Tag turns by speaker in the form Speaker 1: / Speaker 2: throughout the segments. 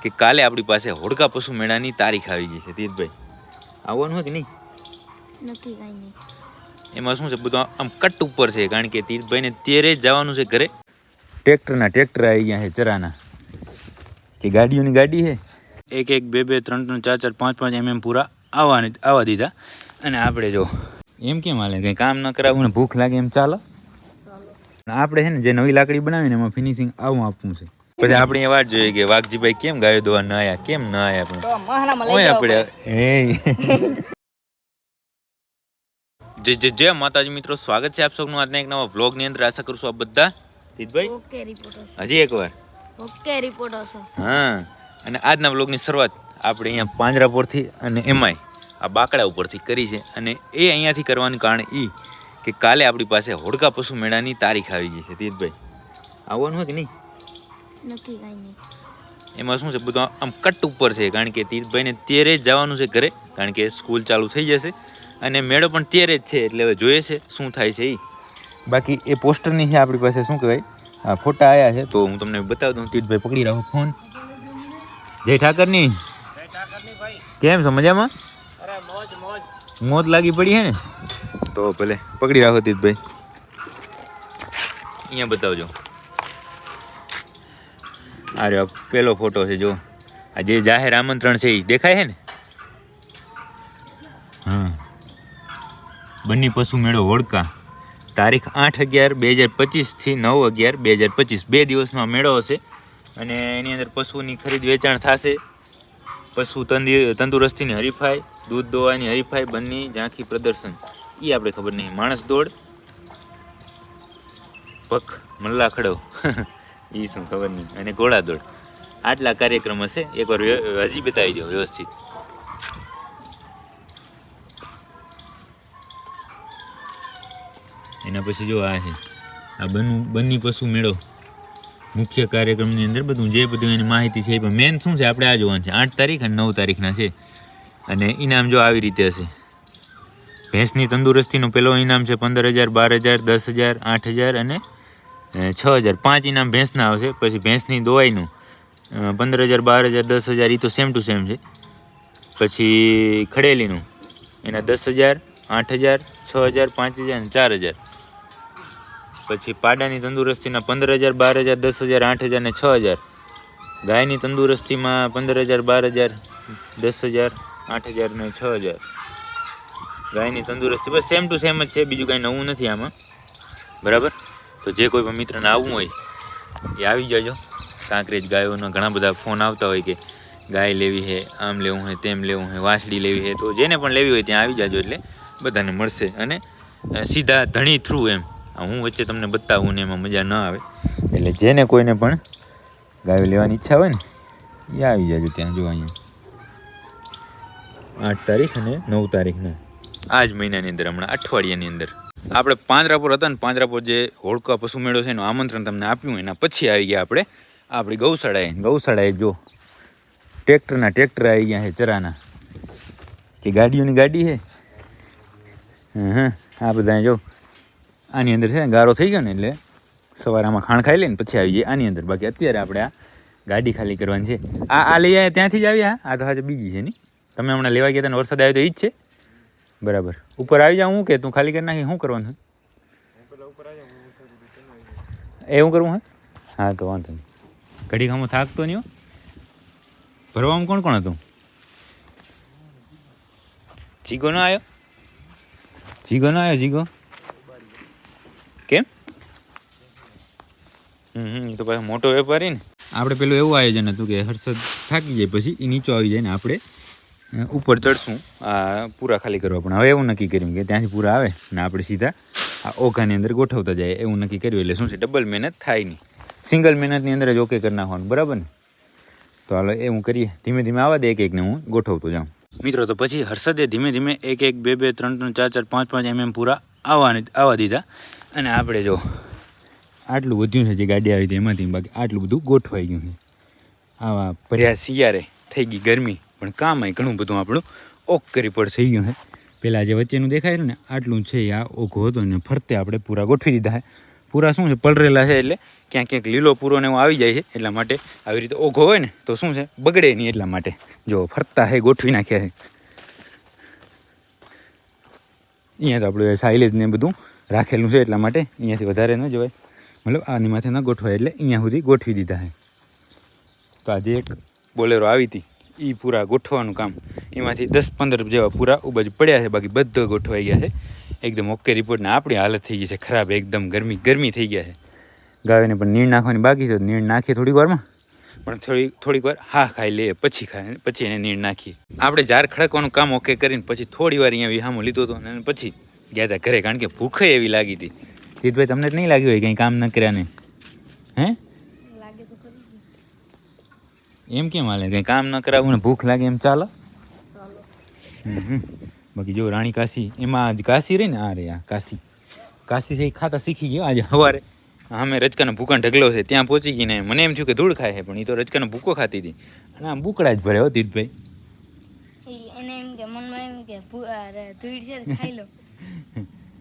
Speaker 1: કે કાલે આપણી પાસે હોડકા પશુ મેળાની તારીખ આવી ગઈ છે. તીર્થભાઈ આવવાનું હોય કે નહીં?
Speaker 2: નક્કી કાંઈ નહીં.
Speaker 1: એમાં શું છે, બધું આમ કટ ઉપર છે, કારણ કે તીર્થભાઈને ત્યારે જ જવાનું છે ઘરે. ટ્રેક્ટર આવી ગયા છે ચરાના, કે ગાડીઓની ગાડી છે. 1 1 2 2 3 3 4 4 5 5 mm પૂરા આવવા દીધા. અને આપણે જો એમ કેમ હાલે, કંઈ કામ ન કરાવવું ને ભૂખ લાગે એમ ચાલો. આપણે છે ને જે નવી લાકડી બનાવીને એમાં ફિનિશિંગ આવું આપવું છે. પછી આપણે એ વાત જોઈએ કે વાઘજીભાઈ કેમ ગાયો દોવા ન આયા, કેમ ન આયા આપણે. જય માતાજી મિત્રો, સ્વાગત છે આપ સૌનું આજના એક નવા વ્લોગની અંદર. આશા કરું છું આપ બધા તીર્થભાઈ
Speaker 2: ઓકે રિપોર્ટર
Speaker 1: હજી એકવાર
Speaker 2: ઓકે રિપોર્ટર છો.
Speaker 1: હા, અને આજના વ્લોગની શરૂઆત આપણે અહીંયા પાંજરાપોરથી અને એમાંય આ બાકડા ઉપરથી કરી છે. અને એ અહીંયાથી કરવાનું કારણ એ કે કાલે આપણી પાસે હોડકા પશુ મેળાની તારીખ આવી ગઈ છે. તીર્થભાઈ આવવાનું હોય કે નહીં?
Speaker 2: નક્કી કાંઈ નહીં.
Speaker 1: એમાં શું છે, બધું આમ કટ ઉપર છે, કારણ કે તીર્થભાઈને ત્યારે જ જવાનું છે ઘરે, કારણ કે સ્કૂલ ચાલુ થઈ જશે અને મેળો પણ ત્યારે જ છે. એટલે હવે જોઈએ છે શું થાય છે એ. બાકી એ પોસ્ટરની છે આપણી પાસે, શું કહેવાય, ફોટા આવ્યા છે તો હું તમને બતાવી દઉં. તીર્થભાઈ પકડી રાખો ફોન. જય ઠાકરની, કેમ છો? મજામાં? મોજ લાગી પડી છે ને? તો ભલે પકડી રાખો તીર્થભાઈ. અહીંયા બતાવજો. આ રહ્યો પેલો ફોટો છે, જો આ જે જાહેર આમંત્રણ છે એ દેખાય છે ને? હા, બન્ની પશુ મેળો હોડકા, તારીખ 8/11/2025 થી 9/11/2025, 2 દિવસમાં મેળો હશે. અને એની અંદર પશુની ખરીદ વેચાણ થશે. પશુ તંદુરસ્તીની હરીફાઈ, દૂધ દોવાની હરીફાઈ, બન્ની ઝાંખી પ્રદર્શન, એ આપણે ખબર નહીં. માણસ દોડ, પખ મલ્લા ખડો એ શું ખબર નહીં, અને ઘોડા દોડ. આટલા કાર્યક્રમ હશે. એકવાર હજી બતાવી દો વ્યવસ્થિત. એના પછી જો આ છે આ બન્ની પશુ મેળો, મુખ્ય કાર્યક્રમની અંદર બધું જે બધું એની માહિતી છે. પણ મેન શું છે, આપણે આ જોવાનું છે. 8 તારીખ અને 9 તારીખના છે. અને ઇનામ જો આવી રીતે હશે. ભેંસની તંદુરસ્તીનું પેલો ઇનામ છે 15,000, 12,000, 10,000, 8,000 અને 6,000. 5 ઇનામ ભેંસના આવશે. પછી ભેંસની દોવાઈનું 15,000, 12,000, 10,000 એ તો સેમ ટુ સેમ છે. પછી ખડેલીનું એના 10,000, 8,000, 6,000, 5,000 અને 4,000. પછી પાડાની તંદુરસ્તીના 15,000, 12,000, 10,000, 8,000 અને 6,000. ગાયની તંદુરસ્તીમાં 15,000, 12,000, 10,000, 8,000 અને 6,000. ગાયની તંદુરસ્તી બસ સેમ ટુ સેમ જ છે, બીજું કાંઈ નવું નથી આમાં. બરાબર? તો જે કોઈ પણ મિત્રને આવવું હોય એ આવી જજો. કાંકરેજ ગાયોના ઘણા બધા ફોન આવતા હોય કે ગાય લેવી છે, આમ લેવું હોય, તેમ લેવું હોય, વાછડી લેવી છે. તો જેને પણ લેવી હોય ત્યાં આવી જાજો, એટલે બધાને મળશે. અને સીધા ધણી થ્રુ એમ, હું વચ્ચે તમને બતાવું ને એમાં મજા ન આવે. એટલે જેને કોઈને પણ ગાયો લેવાની ઈચ્છા હોય ને એ આવી જાજો ત્યાં. જો અહીંયા 8 તારીખ અને 9 તારીખના આ જ મહિનાની અંદર, હમણાં અઠવાડિયાની અંદર આપણે પાંજરાપોર હતા ને, પાંજરાપોર જે હોડકા પશુ મેળો છે એનું આમંત્રણ તમને આપ્યું. એના પછી આવી ગયા આપણે આપણી ગૌશાળાએ. જો ટ્રેક્ટર આવી ગયા છે ચરાના, કે ગાડીઓની ગાડી છે. હા, આ બધા જો આની અંદર છે ને ગારો થઈ ગયો ને, એટલે સવારે આમાં ખાણ ખાઈ લઈને પછી આવી જાય આની અંદર. બાકી અત્યારે આપણે આ ગાડી ખાલી કરવાની છે. આ લઈ આવ્યા ત્યાંથી જ આવ્યા. આ તો આજે બીજી છે નહીં, તમે હમણાં લેવા ગયા હતા ને વરસાદ આવ્યો તો એ જ છે. બરાબર, ઉપર આવી જાઉં હું કે તું ખાલી કરી નાખી? શું કરવાનું છે? એવું કરવું હે? હા તો વાંધો નહીં. ઘડી ખામાં થાકતો નહીં હો. ભરવામાં કોણ કોણ હતું? જીગો ના આવ્યો? જીગો કેમ? તો પાછો મોટો વેપારી ને. આપણે પેલું એવું આયોજન હતું કે હર્ષદ થાકી જાય પછી એ નીચો આવી જાય ને આપણે ઉપર ચડશું આ પૂરા ખાલી કરવા. પણ હવે એવું નક્કી કર્યું કે ત્યાંથી પૂરા આવે ને આપણે સીધા આ ઓઘાની અંદર ગોઠવતા જાય, એવું નક્કી કર્યું. એટલે શું છે, ડબલ મહેનત થાય નહીં, સિંગલ મહેનતની અંદર જ ઓકે કરી નાખવાનું. બરાબર ને? તો હાલો એવું કરીએ. ધીમે ધીમે આવવા દે, એક એકને હું ગોઠવતો જાઉં. મિત્રો તો પછી હર્ષદે ધીમે ધીમે 1 1 2 2 3 3 4 4 5 5 mm પૂરા આવવા દીધા. અને આપણે જો આટલું વધ્યું છે જે ગાડી આવી હતી એમાંથી, બાકી આટલું બધું ગોઠવાઈ ગયું છે. આવા ભર્યા શિયાળે થઈ ગઈ ગરમી, પણ કામ અહીં ઘણું બધું આપણું ઓક કરી પડ થઈ ગયું છે. પહેલાં જે વચ્ચેનું દેખાય ને આટલું છે, આ ઓઘો હતો ને ફરતે આપણે પૂરા ગોઠવી દીધા છે. પૂરા શું છે પલરેલા છે, એટલે ક્યાંક ક્યાંક લીલો પૂરો ને એવું આવી જાય છે, એટલા માટે આવી રીતે ઓઘો હોય ને તો શું છે બગડે નહીં, એટલા માટે જો ફરતા છે ગોઠવી નાખ્યા છે. અહીંયા તો આપણે સાઇલેજ ને બધું રાખેલું છે, એટલા માટે અહીંયાથી વધારે ન જવાય, મતલબ આની માથે ન ગોઠવાય, એટલે અહીંયા સુધી ગોઠવી દીધા છે. તો આજે એક બોલેરો આવી હતી એ પૂરા ગોઠવવાનું કામ, એમાંથી 10-15 જેવા પૂરા ઉ બાજુ પડ્યા છે, બાકી બધા ગોઠવાઈ ગયા છે એકદમ ઓકે રિપોર્ટ. ને આપણી હાલત થઈ ગઈ છે ખરાબ, એકદમ ગરમી થઈ ગયા છે. ગાયોને પણ નીણ નાખવાની બાકી છે, નીણ નાખીએ થોડીક વારમાં, પણ થોડીક વાર હા ખાઈ લે પછી એને નીણ નાખીએ. આપણે જાર ખડકવાનું કામ ઓકે કરીને પછી થોડી વાર અહીંયા વિહામો લીધો હતો અને પછી ગયા હતા ઘરે, કારણ કે ભૂખે એવી લાગી હતી. જીતભાઈ તમને જ નહીં લાગ્યું હોય કંઈ કામ ન કર્યા ને? હે એમ કેમ હાલે? કંઈ કામ ન કરાવું ને ભૂખ લાગે એમ ચાલો? બાકી જો રાણી કાશી, એમાં જ કાશી રહી ને, આ રે આ કાશી છે એ ખાતા શીખી ગયો. આજે સવારે અમે રજકાનો ભૂકાનો ઢગલો છે ત્યાં પહોંચી ગઈ ને મને એમ થયું કે ધૂળ ખાય છે, પણ એ તો રજકાનો ભૂકો ખાતી હતી. અને આમ બુકડા જ ભરે હો દીપભાઈ.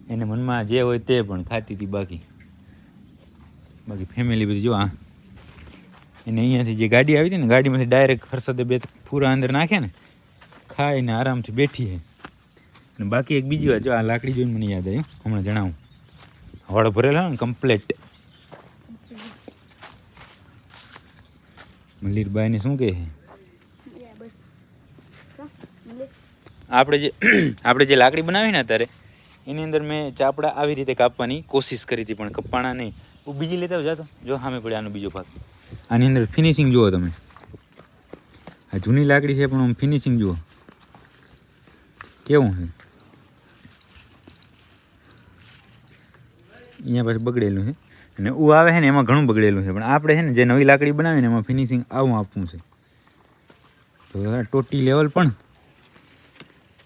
Speaker 1: એને મનમાં જે હોય તે પણ ખાતી હતી. બાકી ફેમિલી બધી જો આ એને અહીંયાથી જે ગાડી આવી હતી ને, ગાડીમાંથી ડાયરેક્ટ હર્ષદે 2 પૂરા અંદર નાખ્યા ને, ખાઈને આરામથી બેઠી છે. અને બાકી એક બીજી વાત જો આ લાકડી જોઈને મને યાદ આવ્યું, હમણાં જણાવું. હવાડો ભરેલા ને કમ્પ્લેટ. મલ્લીરબાઈને શું કહે છે? આપણે જે લાકડી બનાવી ને અત્યારે એની અંદર મેં ચાપડા આવી રીતે કાપવાની કોશિશ કરી હતી, પણ કપાણા નહીં. બીજી લેતા જાતો જો સામે પડે આનો બીજો ભાગ. આની અંદર ફિનિશિંગ જુઓ તમે, આ જૂની લાકડી છે પણ આમ ફિનિશિંગ જુઓ કેવું છે. અહીંયા પાછું બગડેલું છે, અને ઉ આવે છે ને એમાં ઘણું બગડેલું છે, પણ આપણે છે ને જે નવી લાકડી બનાવીને એમાં ફિનિશિંગ આવું આપવું છે. તો ટોટી લેવલ પણ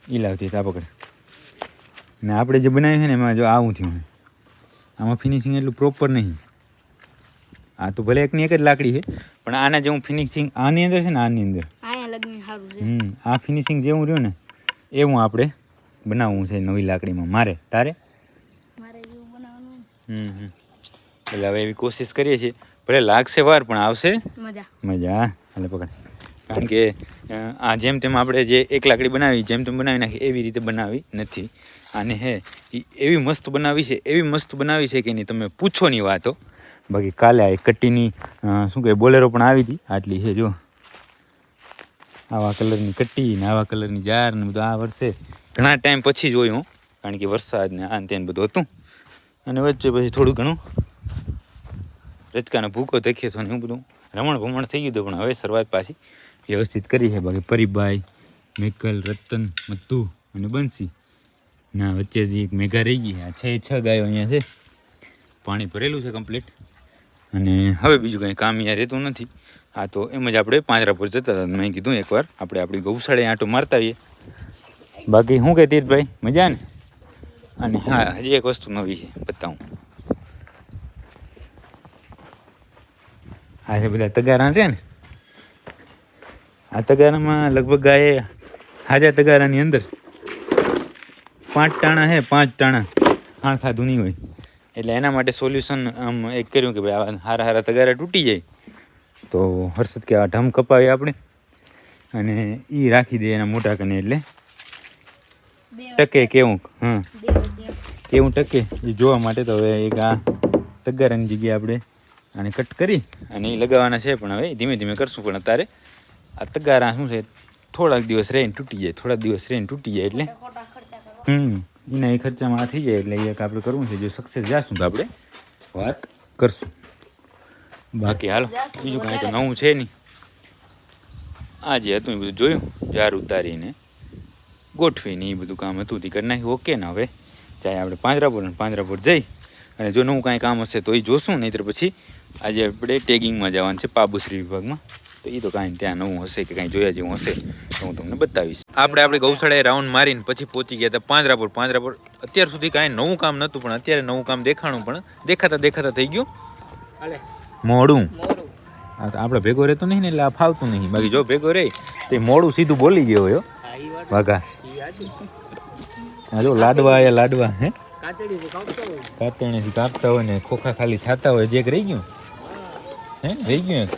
Speaker 1: એ લાવતી હતા પકડ, ને આપણે જે બનાવ્યું છે ને એમાં જો આવું થયું છે, આમાં ફિનિશિંગ એટલું પ્રોપર નહીં. આ તો ભલે એકની એક જ લાકડી છે, પણ આના જેવું ફિનિશિંગ આની અંદર છે ને, આની અંદર આ ફિનિશિંગ જેવું રહ્યું ને એવું આપણે બનાવવું છે નવી લાકડીમાં. મારે તારે એટલે હવે એવી કોશિશ કરીએ છીએ. ભલે લાગશે વાર પણ આવશે મજા. હાલે પકડ. કારણ કે આ જેમ તેમ આપણે જે એક લાકડી બનાવી જેમ તેમ બનાવી નાખી એવી રીતે બનાવી નથી. આને હે એવી મસ્ત બનાવી છે કે નહીં તમે પૂછો નહીં વાતો. બાકી કાલે આ કટ્ટીની શું કહે બોલેરો પણ આવી હતી, આટલી છે જો, આવા કલરની કટ્ટી ને આવા કલરની જાર ને બધું. આ વર્ષે ઘણા ટાઈમ પછી જોયું, કારણ કે વરસાદ ને આ તેન બધું હતું, અને વચ્ચે પછી થોડું ઘણું રચકાનો ભૂકો દેખ્યો હતો ને એવું બધું રમણ ભમણ થઈ ગયું હતું. પણ હવે શરૂઆત પાછી વ્યવસ્થિત કરી છે. બાકી પરીભાઈ, મેકલ, રતન, મત્તુ અને બંસી ના વચ્ચે જે એક મેઘા રહી ગઈ. આ 6 ગાયો અહીંયા છે, પાણી ભરેલું છે કમ્પ્લીટ. અને હવે બીજું કંઈ કામ અહીંયા રહેતું નથી. આ તો એમ જ આપણે પાંજરાપુર જતા હતા, મેં કીધું એકવાર આપણે આપણી ગૌશાળે આંટો મારતા આવીએ. બાકી શું કહે તીર્થભાઈ, મજા ને? અને હા, હજી એક વસ્તુ નવી છે બતાવું. આ છે બધા તગારા છે ને, આ તગારામાં લગભગ ગાયે હાજા તગારાની અંદર 5 ટાણા છે, 5 ટાણા ખાધું નહીં હોય. એટલે એના માટે સોલ્યુશન આમ એક કર્યું કે ભાઈ આવા હારા તગારા તૂટી જાય તો હર્ષદ કે આ ઢમ કપાવીએ આપણે, અને એ રાખી દે એના મોટા કને, એટલે ટકે કેવું કેવું ટકે એ જોવા માટે. તો હવે એક આ તગારાની જગ્યાએ આપણે આને કટ કરી અને એ લગાવવાના છે, પણ હવે ધીમે ધીમે કરશું. પણ અત્યારે આ તગારા શું છે થોડાક દિવસ રહીને તૂટી જાય એટલે એના એ ખર્ચામાં આ થઈ જાય. એટલે એક આપણે કરવું છે, જો સક્સેસ જાશું તો આપણે વાત કરશું. બાકી હાલો બીજું કાંઈ તો નવું છે નહીં. આ જે હતું એ બધું જોયું, જાર ઉતારીને ગોઠવીને એ બધું કામ હતું તે કરી નાખ્યું. ઓકે ને હવે ચાહે આપણે પાંજરાપુર જઈ અને જો નવું કાંઈ કામ હશે તો એ જોશું, નહીંતર પછી આજે આપણે ટેગિંગમાં જવાનું છે પાબુશ્રી વિભાગમાં. તો એ તો કાંઈ ત્યાં નવું હશે કે કાંઈ જોયા જેવું હશે તો હું તમને બતાવીશ. આપણે ગૌશાળાએ રાઉન્ડ મારીને પછી પહોંચી ગયા હતા પાંજરાપુર. અત્યાર સુધી કાંઈ નવું કામ નહોતું, પણ અત્યારે નવું કામ દેખાણું, પણ દેખાતા થઈ ગયું મોડું. હા, તો આપણે ભેગો રહેતો નહીં ને એટલે આ ફાવતું નહીં. બાકી જો ભેગો રહે તો મોડું સીધું બોલી ગયો હોય વાઘા. હા જો લાડવા હે કાતરણીથી કાપતા હોય ને ખોખા ખાલી થતા હોય. જે એક રહી ગયું હે રહી ગયું એક.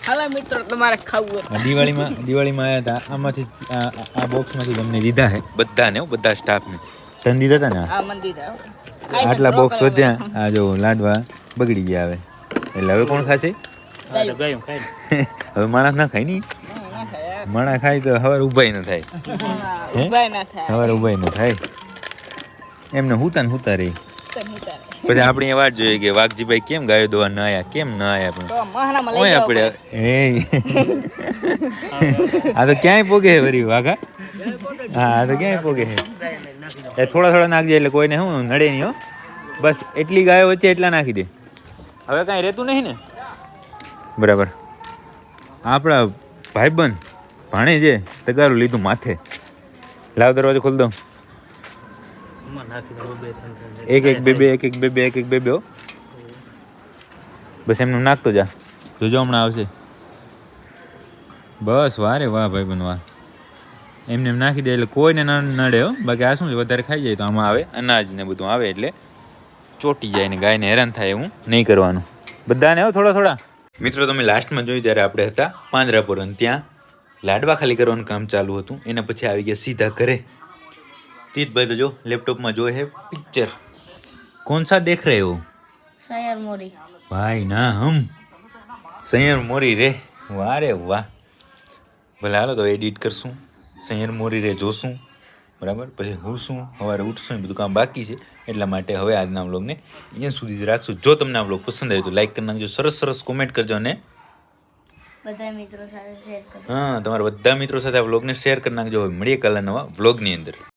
Speaker 3: હાલો મિત્રો તમારે ખાવું
Speaker 1: આ દિવાળીમાં આવ્યા હતા. આમાંથી આ બોક્સમાંથી તમને દીધા છે બધાને, બધા સ્ટાફને તને દીધા હતા ને.
Speaker 3: આ મંદિર
Speaker 1: આટલા બોક્સ વધ્યા. આ જો લાડવા બગડી ગયા હવે, એટલે હવે કોણ ખાશે? હવે માણસ ના ખાય નહીં. માણસ ખાય તો સવારે ઉભાઈ ન થાય. સવારે ઉભાઈ ન થાય. એમને હુતા ને હુતા રહી. પછી આપણે એ વાટ જોઈએ કે વાઘજીભાઈ કેમ ગાયો દોવા ન આયા, કેમ ન આયા. પણ ઓય આપણે આ તો ક્યાંય પોગે હે વરી વાઘા. હા આ તો ક્યાંય પોગે હે. એ થોડા થોડા નાખજે એટલે કોઈને શું નડે નહીં. હો બસ એટલી ગાયો વચ્ચે એટલા નાખી દે. હવે કાંઈ રહેતું નહીં ને. બરાબર. આપણા ભાઈબંધ ભાણે જે તગારું લીધું માથે. લાવ દરવાજો ખોલ દઉં. એક એક બે બે હો. બસ એમનું નાખતો જા, જોજો હમણાં આવશે. બસ વારે વાહ ભાઈબંધ વાહ. એમને એમ નાખી દે એટલે કોઈને ન નડે. હો બાકી આ શું છે, વધારે ખાઈ જાય તો આમાં આવે અનાજ ને બધું આવે એટલે ચોટી જાય ને ગાયને હેરાન થાય. એવું નહીં કરવાનું બધાને. હો થોડા થોડા. મિત્રો તમે લાસ્ટમાં જોયું જ્યારે આપણે હતા પાંજરાપુર, અને ત્યાં લાડવા ખાલી કરવાનું કામ ચાલુ હતું. એના પછી આવી ગયા સીધા ઘરે. ચીતભાઈ તો જો લેપટોપમાં જોએ છે પિક્ચર. कौन सा देख रहे हो?
Speaker 2: સૈયર મોરી.
Speaker 1: भाई ना हम સૈયર મોરી રે. વાહ રે વાહ. ભલે હાલો તો એડિટ કરશું, સૈયર મોરી રે જોશું. બરાબર. પછી હું શું સવારે ઉઠશું એ બધું કામ બાકી છે. એટલા માટે હવે આજના વ્લોગને અહીંયા સુધી જ રાખશું. જો તમને આ વ્લોગ પસંદ આવ્યો તો લાઈક કરી નાખજો, સરસ સરસ કોમેન્ટ કરજો, અને
Speaker 2: બધા મિત્રો સાથે શેર કરો.
Speaker 1: હા તમારા બધા મિત્રો સાથે આ વ્લોગને શેર કરી નાખજો. હવે મળીએ કાલના નવા વ્લોગની અંદર.